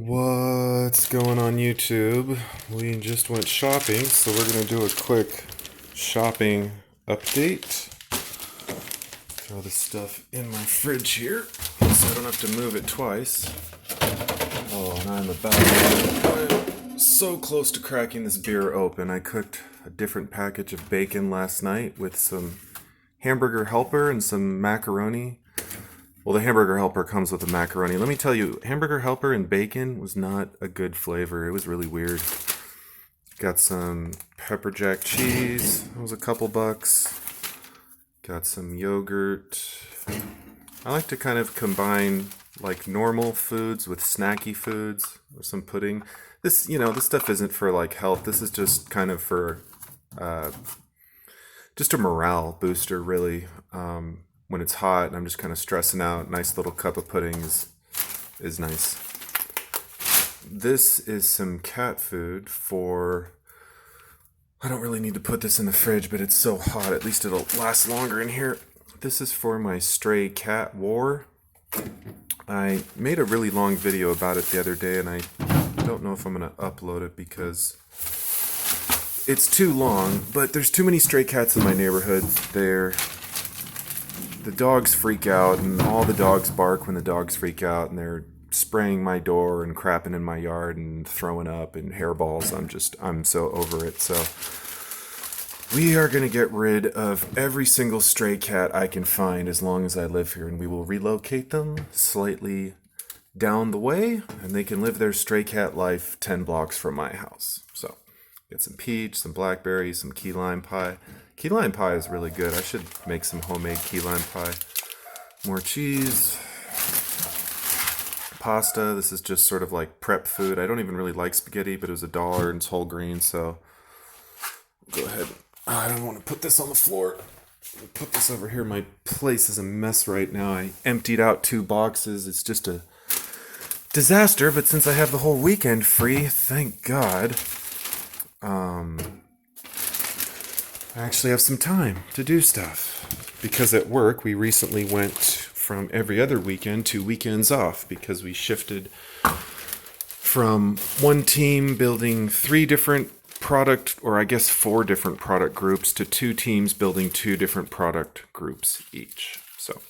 What's going on YouTube? We just went shopping, so we're going to do a quick shopping update. Throw this stuff in my fridge here so I don't have to move it twice. Oh, and I'm so close to cracking this beer open. I cooked a different package of bacon last night with some hamburger helper and some macaroni. Well, the hamburger helper comes with the macaroni. Let me tell you, hamburger helper and bacon was not a good flavor. It was really weird. Got some pepper jack cheese. That was a couple bucks. Got some yogurt. I like to kind of combine like normal foods with snacky foods or some pudding. This stuff isn't for like health. This is just kind of for just a morale booster, really. When it's hot and I'm just kind of stressing out, nice little cup of pudding is nice. This is some cat food for... I don't really need to put this in the fridge, but it's so hot, at least it'll last longer in here. This is for my stray cat war. I made a really long video about it the other day, and I don't know if I'm going to upload it because it's too long, but there's too many stray cats in my neighborhood. The dogs freak out, and all the dogs bark when the dogs freak out, and they're spraying my door and crapping in my yard and throwing up and hairballs. I'm so over it. So we are going to get rid of every single stray cat I can find as long as I live here, and we will relocate them slightly down the way, and they can live their stray cat life 10 blocks from my house. So get some peach, some blackberry, some key lime pie. Key lime pie is really good. I should make some homemade key lime pie. More cheese. Pasta. This is just sort of like prep food. I don't even really like spaghetti, but it was $1 and it's whole grain, so go ahead. I don't want to put this on the floor. I'll put this over here. My place is a mess right now. I emptied out 2 boxes. It's just a disaster, but since I have the whole weekend free, thank God, I actually have some time to do stuff. Because at work, we recently went from every other weekend to weekends off because we shifted from one team building 3 different product, or I guess 4 different product groups, to 2 teams building 2 different product groups each. So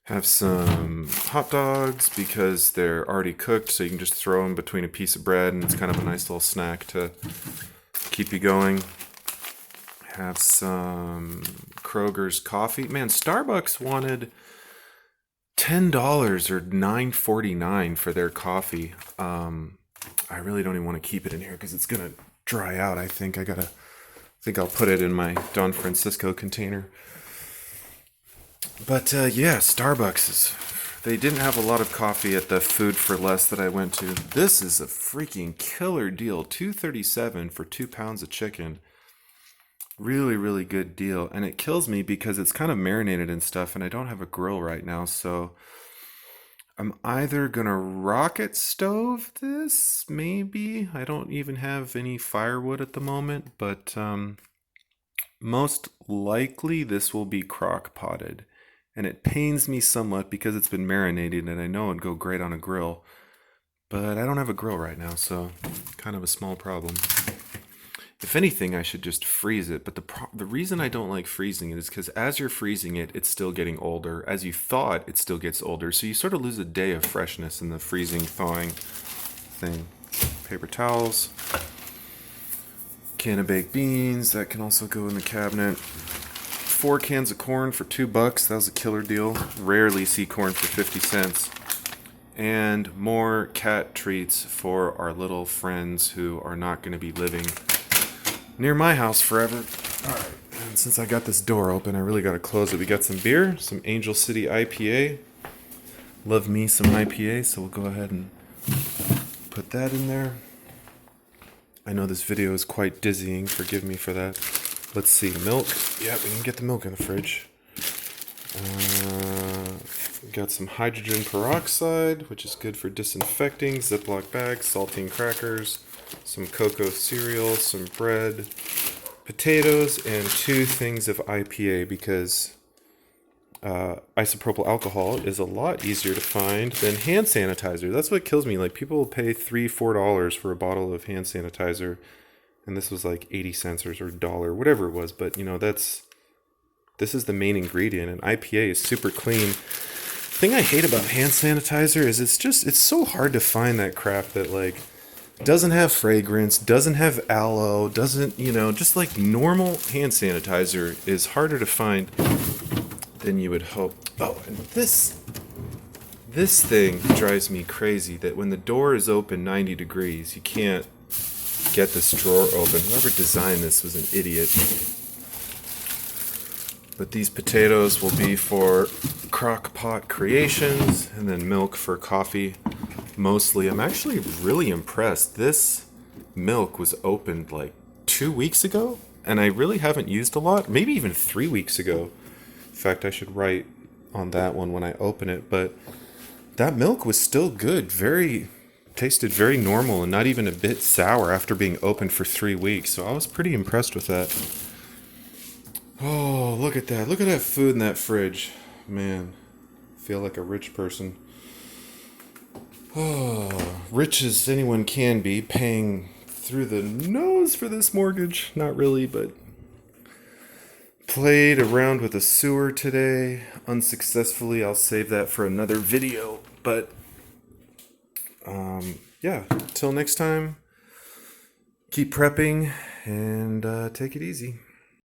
have some hot dogs because they're already cooked, so you can just throw them between a piece of bread and it's kind of a nice little snack to keep you going. Have some Kroger's coffee. Man, Starbucks wanted $10 or $9.49 for their coffee. I really don't even want to keep it in here because it's gonna dry out. I think I'll put it in my Don Francisco container. But yeah, they didn't have a lot of coffee at the Food4Less that I went to. This is a freaking killer deal. $2.37 for 2 pounds of chicken. Really, really good deal. And it kills me because it's kind of marinated and stuff, and I don't have a grill right now, so I'm either gonna rocket stove this, maybe. I don't even have any firewood at the moment, but most likely this will be crock potted. And it pains me somewhat because it's been marinated and I know it'd go great on a grill. But I don't have a grill right now, so kind of a small problem. If anything, I should just freeze it. But the reason I don't like freezing it is because as you're freezing it, it's still getting older. As you thaw it, it still gets older. So you sort of lose a day of freshness in the freezing, thawing thing. Paper towels. Can of baked beans. That can also go in the cabinet. 4 cans of corn for $2. That was a killer deal. Rarely see corn for 50 cents. And more cat treats for our little friends who are not going to be living near my house forever. Alright, and since I got this door open, I really got to close it. We got some beer, some Angel City IPA. Love me some IPA, so we'll go ahead and put that in there. I know this video is quite dizzying, forgive me for that. Let's see, milk. Yeah, we can get the milk in the fridge. We got some hydrogen peroxide, which is good for disinfecting, Ziploc bags, saltine crackers, some cocoa cereal, some bread, potatoes, and 2 things of IPA because isopropyl alcohol is a lot easier to find than hand sanitizer. That's what kills me. Like, people will pay $3-4 for a bottle of hand sanitizer, and this was like 80 cents or a dollar, whatever it was. But this is the main ingredient, and IPA is super clean. Thing I hate about hand sanitizer is it's so hard to find that crap that like doesn't have fragrance, doesn't have aloe, doesn't, just like normal hand sanitizer is harder to find than you would hope. Oh, and this thing drives me crazy, that when the door is open 90 degrees, you can't get this drawer open. Whoever designed this was an idiot. But these potatoes will be for crock pot creations, and then milk for coffee mostly. I'm actually really impressed. This milk was opened like 2 weeks ago, and I really haven't used a lot. Maybe even 3 weeks ago. In fact, I should write on that one when I open it. But that milk was still good. Tasted very normal and not even a bit sour after being open for 3 weeks. So I was pretty impressed with that. Oh, look at that. Look at that food in that fridge. Man, I feel like a rich person. Oh, rich as anyone can be, paying through the nose for this mortgage. Not really, but played around with a sewer today unsuccessfully. I'll save that for another video. But, yeah, till next time, keep prepping and take it easy.